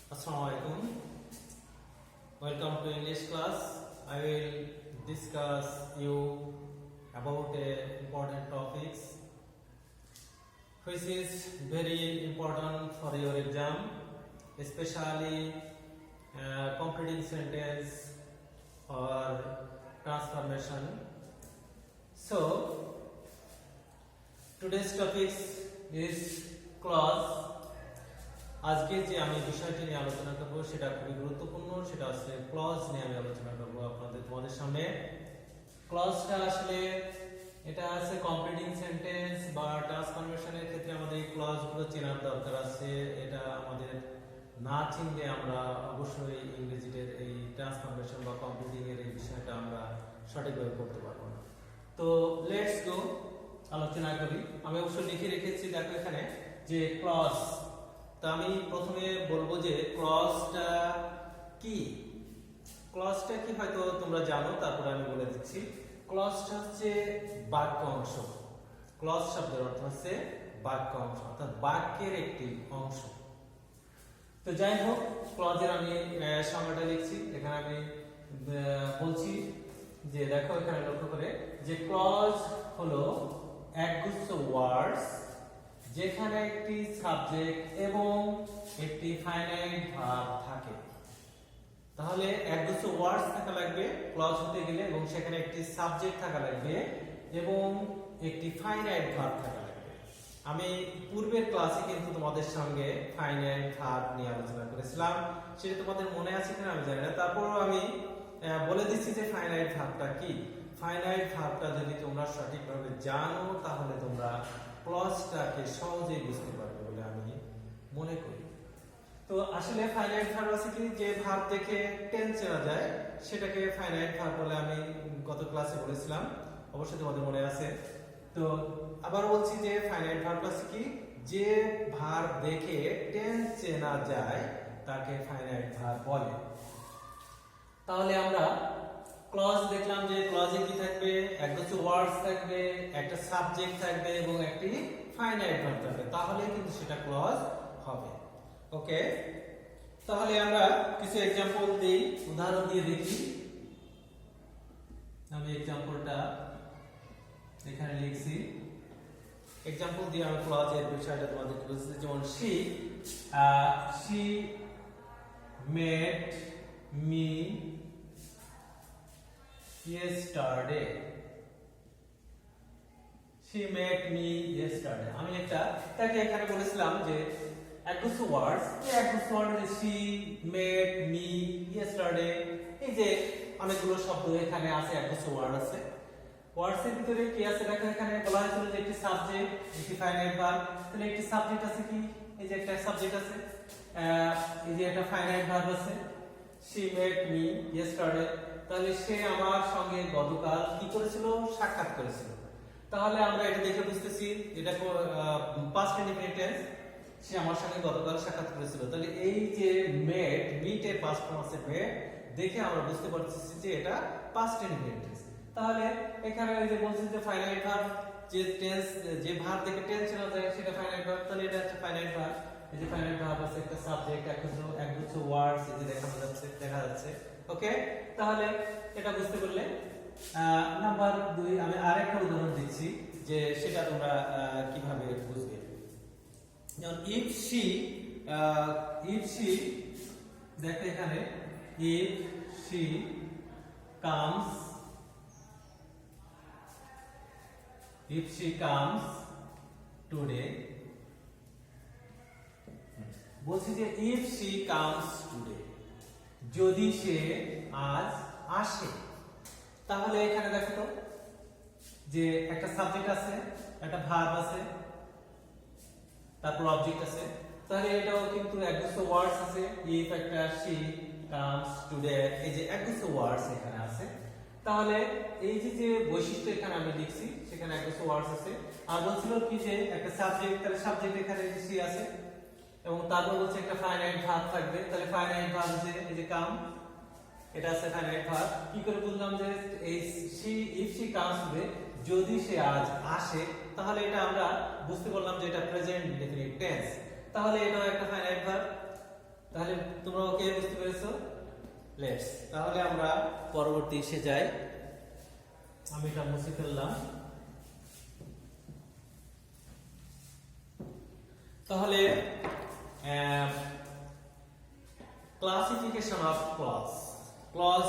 Assalamualaikum. Welcome to English class. I will discuss you about a important topics which is very important for your exam, especially completing sentence or transformation. So today's topics is clause. আজকে যে আমি বিষয়টি নিয়ে আলোচনা করব সেটা খুবই গুরুত্বপূর্ণ, সেটা আসলে ক্লজ নিয়ে আমি আলোচনা করব তোমাদের সামনে। ক্লজটা আসলে এটা আছে কমপ্লিটিং সেন্টেন্স বা ট্রান্সফরমেশনের ক্ষেত্রে আমাদের এই ক্লজগুলো চেনার দরকার আছে। এটা আমাদের না চিনলে আমরা অবশ্যই ইংরেজিতে এই ট্রান্সফরমেশন বা কমপ্লিটিং এর এই বিষয়টা আমরা সঠিকভাবে করতে পারবো না। তো লেটস গো, আলোচনা করি। আমি অবশ্য লিখে রেখেছি, দেখো এখানে যে ক্লজ। তা আমি প্রথমে বলবো যে ক্লজটা কি। ক্লজটা কি হয়তো তোমরা জানো, তারপরে আমি বলে দিচ্ছি। ক্লজটা হচ্ছে বাক্য অংশ। ক্লজ শব্দের অর্থ হচ্ছে বাক্য অংশ, অর্থাৎ বাক্যের একটি অংশ। তো যাই হোক, ক্লজের আমি সংজ্ঞাটা লিখছি। এখানে আমি বলছি যে দেখো এখানে লক্ষ্য করে যে ক্লজ হলো একগুচ্ছ ওয়ার্ডস যেখানে একটি সাবজেক্ট এবং একটি ফাইনাইট ভার্ব থাকে। তাহলে একগুচ্ছ ওয়ার্ডস থাকা লাগবে ক্লজ হতে গেলে, এবং সেখানে একটি সাবজেক্ট থাকা লাগবে এবং একটি ফাইনাইট ভার্ব থাকা লাগবে। আমি পূর্বের ক্লাসে কিন্তু তোমাদের সঙ্গে ফাইনাইট ভার্ব নিয়ে আলোচনা করেছিলাম, সেটা তোমাদের মনে আছে কিনা আমি জানি না। তারপরও আমি বলে দিচ্ছি যে ফাইনাইট ভার্বটা কি। ফাইনাইট ভার্বটা যদি তোমরা সঠিকভাবে জানো তাহলে তোমরা ক্লজটাকে সহজেই বুঝতে পারবে বলে আমি মনে করি। তো আসলে ফাইনাইট ভার্ব আছে কি, যে ভার্ব দেখে টেন্স চেনা যায় সেটাকে ফাইনাইট ভার্ব বলে আমি গত ক্লাসে বলেছিলাম, অবশ্যই তোমাদের মনে আছে। তো আবার বলছি যে ফাইনাইট ভার্ব আছে কি, যে ভার্ব দেখে টেন্স চেনা যায় তাকে ফাইনাইট ভার্ব বলে। তাহলে আমরা ক্লজ দেখলাম যে ক্লজে কি থাকবে, একগুচ্ছ ওয়ার্ডস থাকবে, একটা সাবজেক্ট থাকবে এবং একটি ফাইনাইট ভার্ব থাকবে, তাহলে কিন্তু সেটা ক্লজ হবে। ওকে, তাহলে আমরা কিছু एग्जांपल দেই, উদাহরণ দিয়ে দেখি। আমি एग्जांपलটা এখানে লিখছি। एग्जांपल দিয়ে আমি ক্লজের বিষয়টা তোমাদেরকে বলছি। যেমন she met me yesterday. She met me yesterday. আমি তাকে এখানে বলেছিলাম যে একগুচ্ছ ওয়ার্ডস, এই একগুচ্ছ word she met me yesterday, এই যে অনেকগুলো শব্দ এখানে আছে, একগুচ্ছ ওয়ার্ড আছে। ওয়ার্ডস এর ভিতরে কি আছে দেখো, এখানে বলা হয়েছিল যে একটি সাবজেক্ট, একটি ফাইনাইট ভার্ব। তাহলে একটি সাবজেক্ট আছে কি, এই যে একটা সাবজেক্ট আছে, এই যে একটা ফাইনাইট ভার্ব আছে she met me yesterday। তাহলে সে আমার সঙ্গে গতকাল কি করেছিল, সাক্ষাৎ করেছিল। তাহলে আমরা এটা দেখে বুঝতেছি এটা পাস্ট ইনডিফিনিট টেন্স, সে আমার সঙ্গে গতকাল সাক্ষাৎ করেছিল। তাহলে এই যে মেট, মিটের পাস্ট ফর্ম আছে মেট, দেখে আমরা বুঝতে পারছি যে এটা পাস্ট ইনডিফিনিট টেন্স। তাহলে এখানে এই যে বলছি যে ফাইনাইট ভার্ব, যে টেন্স, যে ভার্ব দেখে টেন্স চেনা যায় সেটা ফাইনাইট ভার্ব। তাহলে এটা হচ্ছে ফাইনাইট ভার্ব। এই যে ফাইনাইট ভার্ব আছে, একটা সাবজেক্ট, একগুচ্ছ ওয়ার্ডস এই যে দেখা যাচ্ছে। ওকে, তাহলে এটা বুঝতে পারলে। নাম্বার 2 আমি আরেকটা উদাহরণ দিচ্ছি যে সেটা তোমরা কিভাবে বুঝবে। যেমন if she দেখো এখানে if she comes today, বলছি যে if she comes today, যদি সে আজ আসে। তাহলে এখানে দেখো তো যে একটা সাবজেক্ট আছে, একটা ভার্ব আছে, তারপর অবজেক্ট আছে। তাহলে এটাও কিন্তু একগুচ্ছ ওয়ার্ডস আছে, if একটা she comes today, এই যে একগুচ্ছ ওয়ার্ডস এখানে আছে। তাহলে এই যে বৈশিষ্ট্য এখানে আমি লিখছি, সেখানে একগুচ্ছ ওয়ার্ডস আছে। আর বলছিল কি যে একটা সাবজেক্ট, তাহলে সাবজেক্ট এখানে she আছে, এবং তারপর বলছে একটা ফাইনাইট ভার্ব থাকবে। তাহলে ফাইনাইট ভার্ব যে এই যে কাম, এটা আছে ফাইনাইট ভার্ব। কি করে বুঝলাম যে এই if she comes today, যদি সে আজ আসে, তাহলে এটা আমরা বুঝতে পারলাম যে এটা প্রেজেন্ট ইনডিফিনিট টেন্স। তাহলে এটা একটা ফাইনাইট ভার্ব। তাহলে তোমরা ওকে বুঝতে পেরেছো? লেটস, তাহলে আমরা পরবর্তী এসে যাই। আমি এটা মুছে ফেললাম। তাহলে ক্লাসিফিকেশন অফ ক্লজ। ক্লজ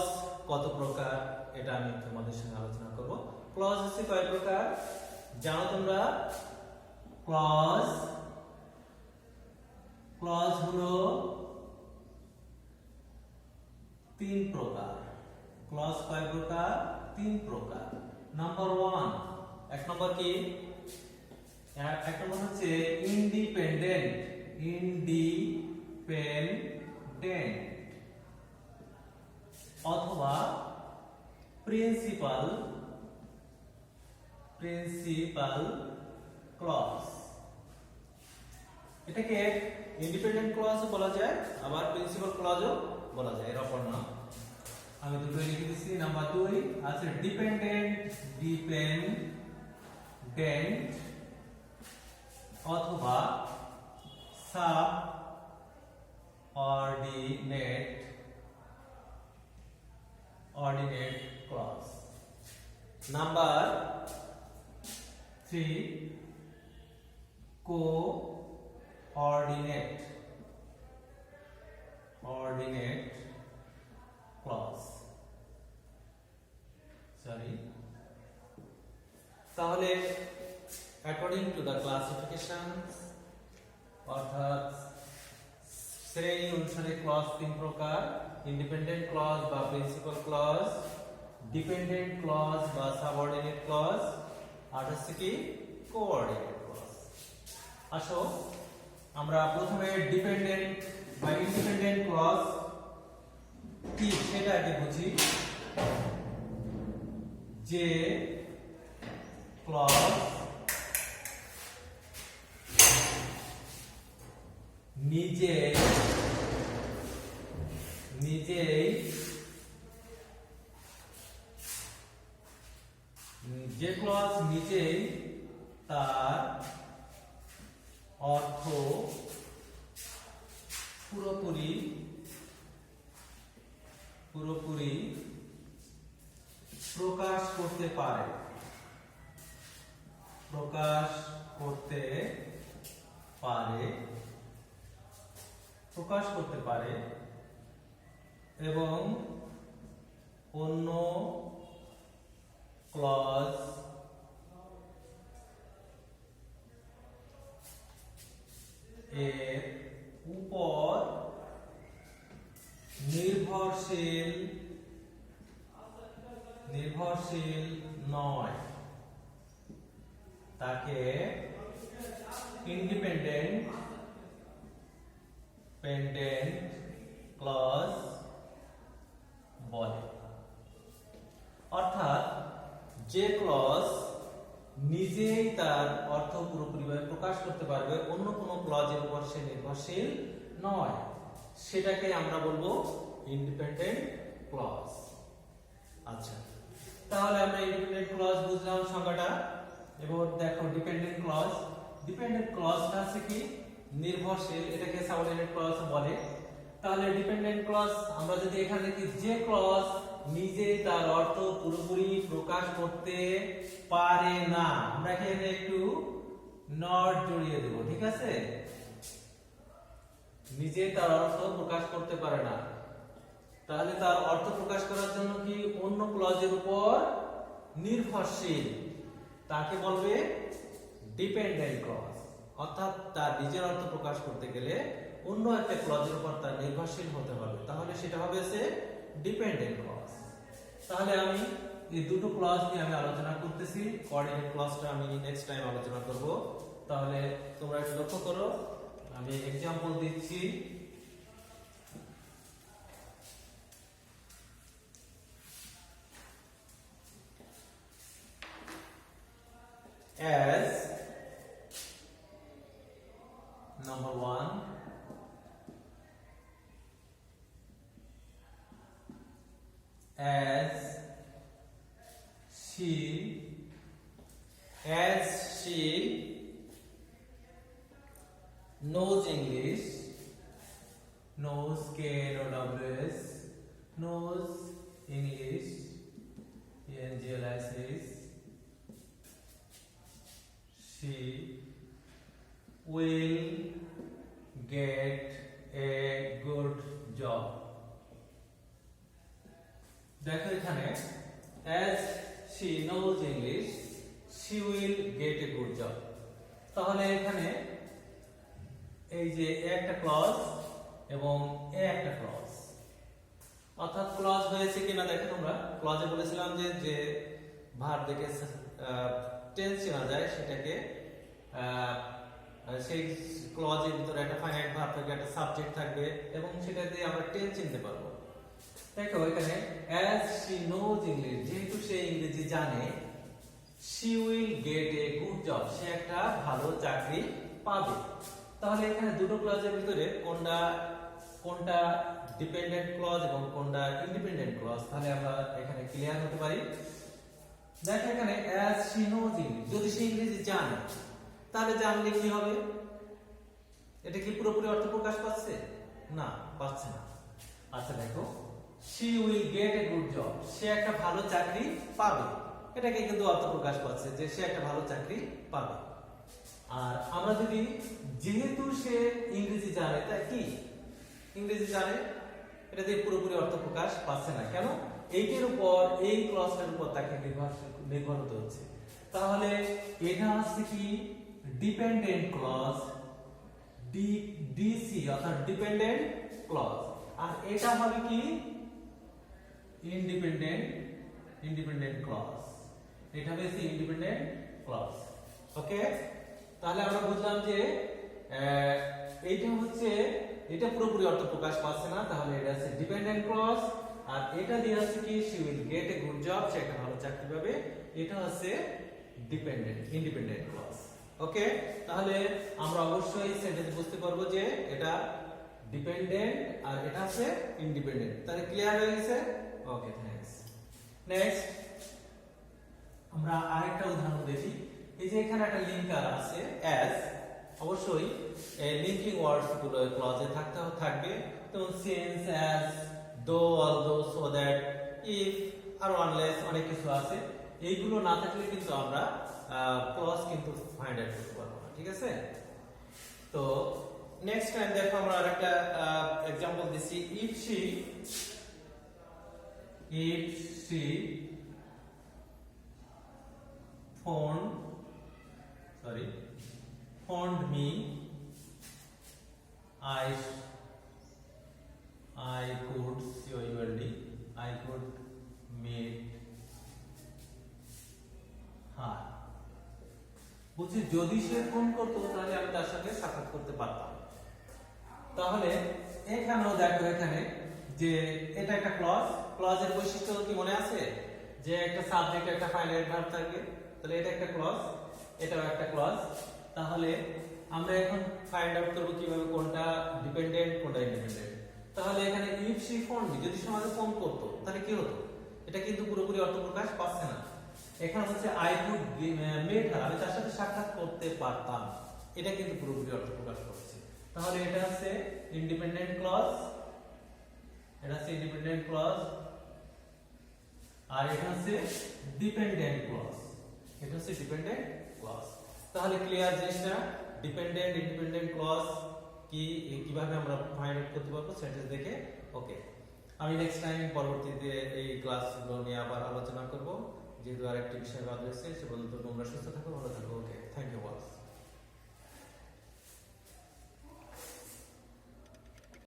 কত প্রকার এটা আমি তোমাদের সঙ্গে আলোচনা করব। ক্লজ হচ্ছে কয় প্রকার জানো তোমরা? ক্লজ হলো 3 প্রকার। ক্লজ কয় প্রকার? 3 প্রকার। নাম্বার 1, এক নম্বর কি? এক নম্বর হচ্ছে ইন্ডিপেন্ডেন্ট অথবা প্রিন্সিপাল ক্লজ। এটাকে ইন্ডিপেন্ডেন্ট ক্লজও বলা যায়, আবার প্রিন্সিপাল ক্লজও বলা যায়, এর অপর নাম। আমি দুটো লিখে দিচ্ছি। নাম্বার 2 আছে ডিপেন্ডেন্ট অথবা subordinate clause. Number 3 coordinate clause. তাহলে অ্যাকর্ডিং টু দ্য ক্লাসিফিকেশনস, অর্থাৎ শ্রেণী অনুসারে ক্লজ 3 প্রকার: ইন্ডিপেন্ডেন্ট ক্লজ বা প্রিন্সিপাল ক্লজ, ডিপেন্ডেন্ট ক্লজ বা সাবঅর্ডিনেট ক্লজ, আর হচ্ছে কি কোঅর্ডিনেট ক্লজ। আসো আমরা প্রথমে ডিপেন্ডেন্ট বা ইন্ডিপেন্ডেন্ট ক্লজ কি সেটা আগে বুঝি। যে ক্লজ নিজেই তার অর্থ পুরোপুরি প্রকাশ করতে পারে এবং অন্য ক্লজ এর উপর নির্ভরশীল নয়, তাকে ইন্ডিপেন্ডেন্ট ক্লজ বলে। অর্থাৎ যে ক্লজ নিজেই তার অর্থ পুরোপুরিভাবে প্রকাশ করতে পারবে, অন্য কোনো ক্লজের উপর সে নির্ভরশীল নয়, সেটাকে আমরা বলবো ইন্ডিপেন্ডেন্ট ক্লজ। আচ্ছা, তাহলে আমরা ইন্ডিপেন্ডেন্ট ক্লজ বুঝলাম সংজ্ঞাটা। এবার দেখো ডিপেন্ডেন্ট ক্লজটা আছে কি নির্ভরশীল, এটাকে সাবঅর্ডিনেট ক্লজ বলে। তাহলে ডিপেন্ডেন্ট ক্লজ আমরা যদি এখানে দেখি, যে ক্লজ নিজে তার অর্থ পুরোপুরি প্রকাশ করতে পারে না, আমরা এখানে একটু নট জড়িয়ে দেব, ঠিক আছে? নিজে তার অর্থ প্রকাশ করতে পারে না, তাহলে তার অর্থ প্রকাশ করার জন্য কি অন্য ক্লজের উপর নির্ভরশীল, তাকে বলবে ডিপেন্ডেন্ট ক্লজ। অর্থাৎ তার নিজের অর্থ প্রকাশ করতে গেলে অন্য একটা ক্লজের উপর তার নির্ভরশীল হতে হবে, তাহলে সেটা হবে সে ডিপেন্ডেন্ট ক্লজ। তাহলে আমি এই দুটো ক্লজ নিয়ে আমি আলোচনা করতেছি, কোঅর্ডিনেট ক্লজটা আমি নেক্সট টাইম আলোচনা করব। তাহলে তোমরা একটু লক্ষ্য করো, আমি एग्जांपल দিচ্ছি। as number 1, as she knows English, K-N-O-W-S, knows English, E-N-G-L-I-S, she will get a good job. দেখো এখানে as she knows English, she will get a good job. তাহলে এখানে এই যে একটা ক্লজ এবং একটা ক্লজ, অর্থাৎ ক্লজ হয়েছে কিনা দেখো তোমরা। ক্লজে বলেছিলাম যে যে ভার্ব দেখে টেন্স চেনা যায় সেটাকে সেই ক্লজের ভিতরে একটা ফাইনাইট ভার্ব থাকবে, একটা সাবজেক্ট থাকবে এবং সেটা দিয়ে আমরা টেন্স চিনতে পারবো। দেখো এখানে as she knows English, যেহেতু সে ইংরেজি জানে, she will get a good job, সে একটা ভালো চাকরি পাবে। তাহলে এখানে দুটো ক্লজের ভিতরে কোনটা ডিপেন্ডেন্ট ক্লজ এবং কোনটা ইন্ডিপেন্ডেন্ট ক্লজ, তাহলে আমরা এখানে ক্লিয়ার হতে পারি। দেখো এখানে as she knows English, যদি সে ইংরেজি জানে তাহলে জানলে কি হবে? এটা কি পুরোপুরি অর্থ প্রকাশ পাচ্ছে? না, পাচ্ছে না। আচ্ছা দেখো, she will get a good job, সে একটা ভালো চাকরি পাবে, এটাকে কিন্তু অর্থ প্রকাশ পাচ্ছে যে সে একটা ভালো চাকরি পাবে। আর আমরা যদি যেহেতু সে ইংরেজি জানে, তাই কি ইংরেজি জানে, এটা দিয়ে পুরোপুরি অর্থ প্রকাশ পাচ্ছে না। কেন? এইটার উপর, এই ক্লজটার উপর তাকে নির্ভর হতে হচ্ছে। তাহলে এটা হচ্ছে কি ডিপেন্ডেন্ট ক্লজ, ডিসি অর্থাৎ ডিপেন্ডেন্ট ক্লজ, আর এটা হবে কি ইন্ডিপেন্ডেন্ট ক্লজ। এটা হবে ইন্ডিপেন্ডেন্ট ক্লজ। ওকে, তাহলে আমরা বুঝলাম যে এইটা হচ্ছে, এটা পুরোপুরি অর্থ প্রকাশ পাচ্ছে না, তাহলে এটা হচ্ছে ডিপেন্ডেন্ট ক্লজ। আর এটা দিয়ে হচ্ছে কি she will get a good job, সে একটা ভালো চাকরি পাবে, এটা হচ্ছে ইন্ডিপেন্ডেন্ট ক্লজ। ওকে, তাহলে আমরা অবশ্যই সেন্টেন্স বুঝতে পারবো যে এটা ডিপেন্ডেন্ট আর এটা হচ্ছে ইন্ডিপেন্ডেন্ট। তাহলে ক্লিয়ার হয়ে গেছে? ওকে, থ্যাঙ্কস। নেক্সট আমরা আরেকটা উদাহরণ দেখি। এই যে এখানে একটা লিঙ্কার আছে as, অবশ্যই লিঙ্কিং ওয়ার্ডস গুলো ক্লজে থাকবে। যেমন since, as, though, although, so that, if R unless, অনেক কিছু আছে। এইগুলো না থাকলে কিন্তু আমরা ক্লজ কিন্তু ফাইন্ড আউট করতে পারবো না, ঠিক আছে? তো নেক্সট টাইম দেখো আমরা আরেকটা एग्जांपल দিছি। if she phoned me, I could meet her. বলছি যদি সে ফোন করতো তাহলে আমি তার সাথে সাক্ষাৎ করতে পারতাম। তাহলে এখানেও দেখো এখানে যে এটা একটা ক্লজের বৈশিষ্ট্য কি মনে আছে? যে একটা সাবজেক্ট, একটা ফাইনাইট ভার্ব থাকবে, তাহলে এটা একটা ক্লজ, এটাও একটা ক্লজ। তাহলে আমরা এখন ফাইন্ড আউট করব কিভাবে কোনটা ডিপেন্ডেন্ট কোনটা ইন্ডিপেন্ডেন্ট। তাহলে এখানে if she phoned me, যদি সে আমাকে ফোন করতো তাহলে কি হতো? এটা কিন্তু পুরোপুরি অর্থ প্রকাশ পাচ্ছে না। এখানে হচ্ছে I could meet her, আমি তার সাথে সাক্ষাৎ করতে পারতাম, এটা কিন্তু পুরোপুরি অর্থ প্রকাশ করছে। তাহলে এটা হচ্ছে ইন্ডিপেন্ডেন্ট ক্লজ, এটা হচ্ছে ইন্ডিপেন্ডেন্ট ক্লজ, আর এটা হচ্ছে ডিপেন্ডেন্ট ক্লজ, এটা হচ্ছে ডিপেন্ডেন্ট ক্লজ। তাহলে ক্লিয়ার জিনিসটা, ডিপেন্ডেন্ট ইন্ডিপেন্ডেন্ট ক্লজ কি কিভাবে আমরা ফাইন্ড আউট করতে পারবো সেন্টেন্স দেখে। ওকে, আমি নেক্সট টাইম পরবর্তীতে এই ক্লাসগুলো নিয়ে আবার আলোচনা করব, যেহেতু আরেকটি বিষয় বাদ রয়েছে। সে পর্যন্ত তোমরা সুস্থ থাকো, ভালো থাকো। ওকে, থ্যাংক ইউ বস।